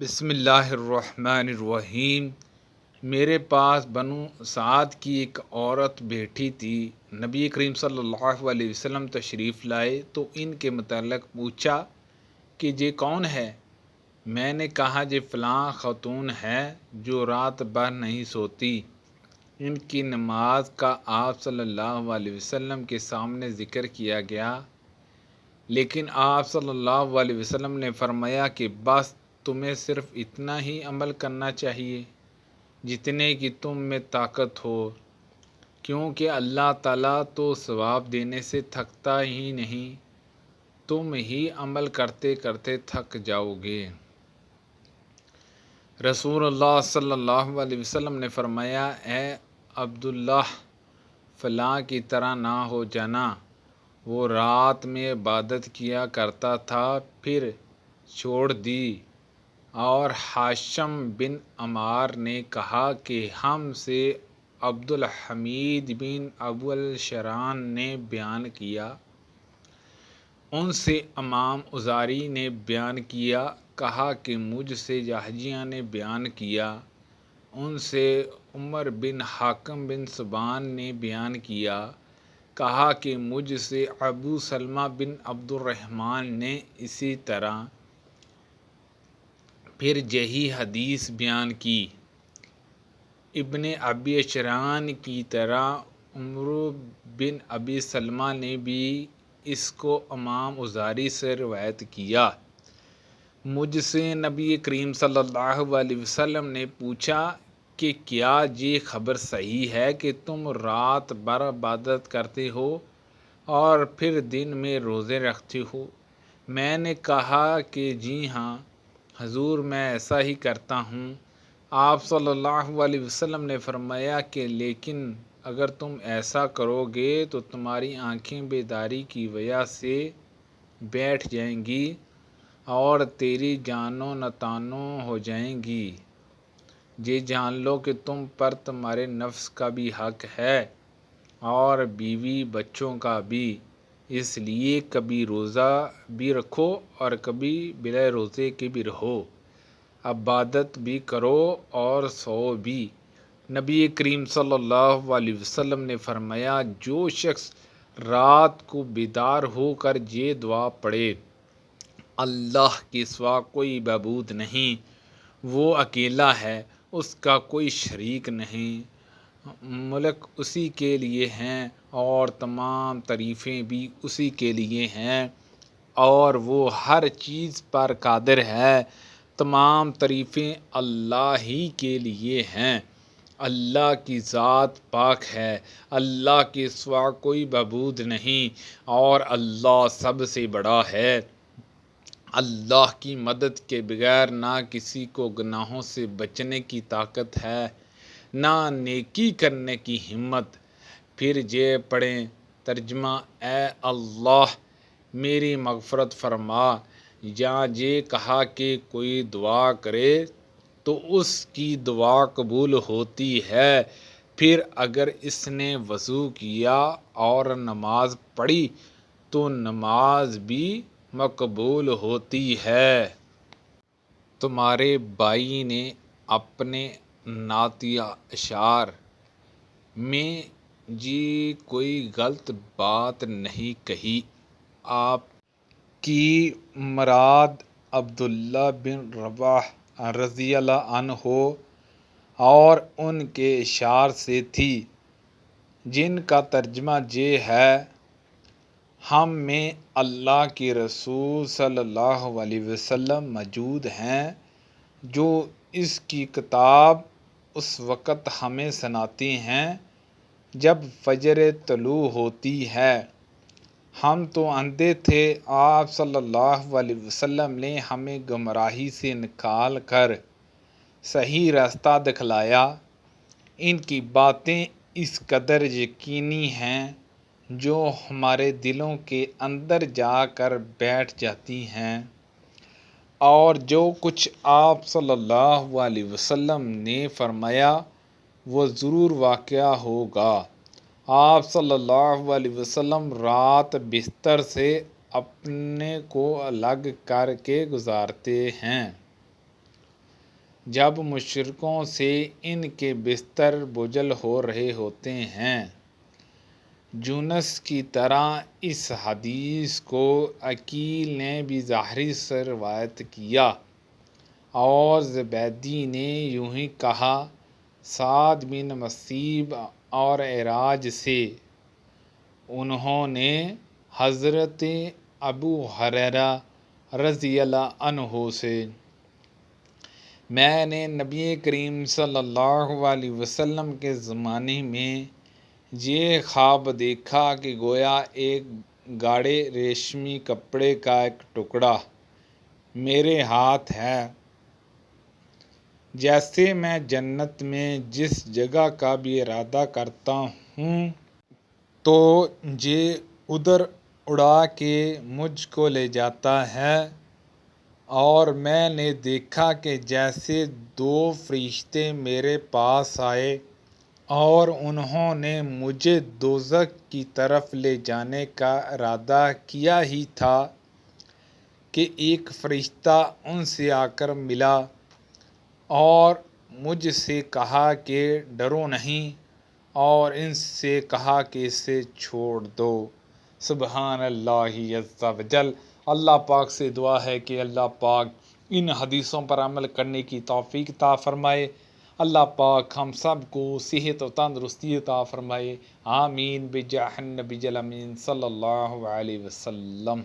بسم اللہ الرحمن الرحیم۔ میرے پاس بنو سعد کی ایک عورت بیٹھی تھی۔ نبی کریم صلی اللہ علیہ وسلم تشریف لائے تو ان کے متعلق پوچھا کہ یہ کون ہے؟ میں نے کہا یہ فلاں خاتون ہے جو رات بھر نہیں سوتی۔ ان کی نماز کا آپ صلی اللہ علیہ وسلم کے سامنے ذکر کیا گیا، لیکن آپ صلی اللہ علیہ وسلم نے فرمایا کہ بس تمہیں صرف اتنا ہی عمل کرنا چاہیے جتنے کی تم میں طاقت ہو، کیونکہ اللہ تعالیٰ تو ثواب دینے سے تھکتا ہی نہیں، تم ہی عمل کرتے کرتے تھک جاؤ گے۔ رسول اللہ صلی اللہ علیہ وسلم نے فرمایا، اے عبداللہ، فلاں کی طرح نہ ہو جانا، وہ رات میں عبادت کیا کرتا تھا پھر چھوڑ دی۔ اور ہاشم بن عمار نے کہا کہ ہم سے عبدالحمید بن ابو الشران نے بیان کیا، ان سے امام اوزاعی نے بیان کیا، کہا کہ مجھ سے یحییٰ نے بیان کیا، ان سے عمر بن حاکم بن ثوبان نے بیان کیا، کہا کہ مجھ سے ابو سلمہ بن عبد الرحمن نے اسی طرح، پھر یہی حدیث بیان کی۔ ابن ابی اشران کی طرح عمر بن ابی سلمہ نے بھی اس کو امام اوزاعی سے روایت کیا۔ مجھ سے نبی کریم صلی اللہ علیہ وسلم نے پوچھا کہ کیا یہ خبر صحیح ہے کہ تم رات بھر عبادت کرتے ہو اور پھر دن میں روزے رکھتے ہو؟ میں نے کہا کہ جی ہاں حضور، میں ایسا ہی کرتا ہوں۔ آپ صلی اللہ علیہ وسلم نے فرمایا کہ لیکن اگر تم ایسا کرو گے تو تمہاری آنکھیں بیداری کی وجہ سے بیٹھ جائیں گی اور تیری جانوں نتانوں ہو جائیں گی۔ یہ جان لو کہ تم پر تمہارے نفس کا بھی حق ہے اور بیوی بچوں کا بھی، اس لیے کبھی روزہ بھی رکھو اور کبھی بلا روزے کے بھی رہو، عبادت بھی کرو اور سو بھی۔ نبی کریم صلی اللہ علیہ وسلم نے فرمایا، جو شخص رات کو بیدار ہو کر یہ دعا پڑھے، اللہ کے سوا کوئی معبود نہیں، وہ اکیلا ہے، اس کا کوئی شریک نہیں، ملک اسی کے لیے ہیں اور تمام تعریفیں بھی اسی کے لیے ہیں، اور وہ ہر چیز پر قادر ہے، تمام تعریفیں اللہ ہی کے لیے ہیں۔ اللہ کی ذات پاک ہے، اللہ کے سوا کوئی معبود نہیں اور اللہ سب سے بڑا ہے۔ اللہ کی مدد کے بغیر نہ کسی کو گناہوں سے بچنے کی طاقت ہے، نہ نیکی کرنے کی ہمت۔ پھر یہ پڑھیں ترجمہ، اے اللہ میری مغفرت فرما، یا یہ کہا کہ کوئی دعا کرے تو اس کی دعا قبول ہوتی ہے، پھر اگر اس نے وضو کیا اور نماز پڑھی تو نماز بھی مقبول ہوتی ہے۔ تمہارے بھائی نے اپنے نعتیہ اشعار میں یہ کوئی غلط بات نہیں کہی۔ آپ کی مراد عبداللہ بن رواحہ رضی اللہ عنہ اور ان کے اشعار سے تھی، جن کا ترجمہ یہ ہے، ہم میں اللہ کے رسول صلی اللہ علیہ وسلم موجود ہیں جو اس کی کتاب اس وقت ہمیں سناتے ہیں جب فجر طلوع ہوتی ہے۔ ہم تو اندھے تھے، آپ صلی اللہ علیہ وسلم نے ہمیں گمراہی سے نکال کر صحیح راستہ دکھلایا۔ ان کی باتیں اس قدر یقینی ہیں جو ہمارے دلوں کے اندر جا کر بیٹھ جاتی ہیں، اور جو کچھ آپ صلی اللہ علیہ وسلم نے فرمایا وہ ضرور واقعہ ہوگا۔ آپ صلی اللہ علیہ وسلم رات بستر سے سے اپنے کو الگ کر کے گزارتے ہیں۔ جب مشرکوں سے ان کے بستر بجل ہو رہے ہوتے ہیں۔ یونس کی طرح اس حدیث کو عقیل نے بھی ظاہری سے روایت کیا، اور زبیدی نے یوں ہی کہا۔ سعد بن مسیب اور عراج سے انہوں نے حضرت ابو ہریرہ رضی اللہ عنہ سے میں نے نبی کریم صلی اللہ علیہ وسلم کے زمانے میں یہ خواب دیکھا کہ گویا ایک گاڑھے ریشمی کپڑے کا ایک ٹکڑا میرے ہاتھ ہے، جیسے میں جنت میں جس جگہ کا بھی ارادہ کرتا ہوں تو یہ ادھر اڑا کے مجھ کو لے جاتا ہے۔ اور میں نے دیکھا کہ جیسے دو فرشتے میرے پاس آئے اور انہوں نے مجھے دوزخ کی طرف لے جانے کا ارادہ کیا ہی تھا کہ ایک فرشتہ ان سے آ کر ملا اور مجھ سے کہا کہ ڈرو نہیں، اور ان سے کہا کہ اسے چھوڑ دو۔ سبحان اللہ عز و جل۔ اللہ پاک سے دعا ہے کہ اللہ پاک ان حدیثوں پر عمل کرنے کی توفیق عطا فرمائے۔ اللہ پاک ہم سب کو صحت و تندرستی عطا فرمائے، آمین بجاہ النبی الامین صلی اللہ علیہ وسلم۔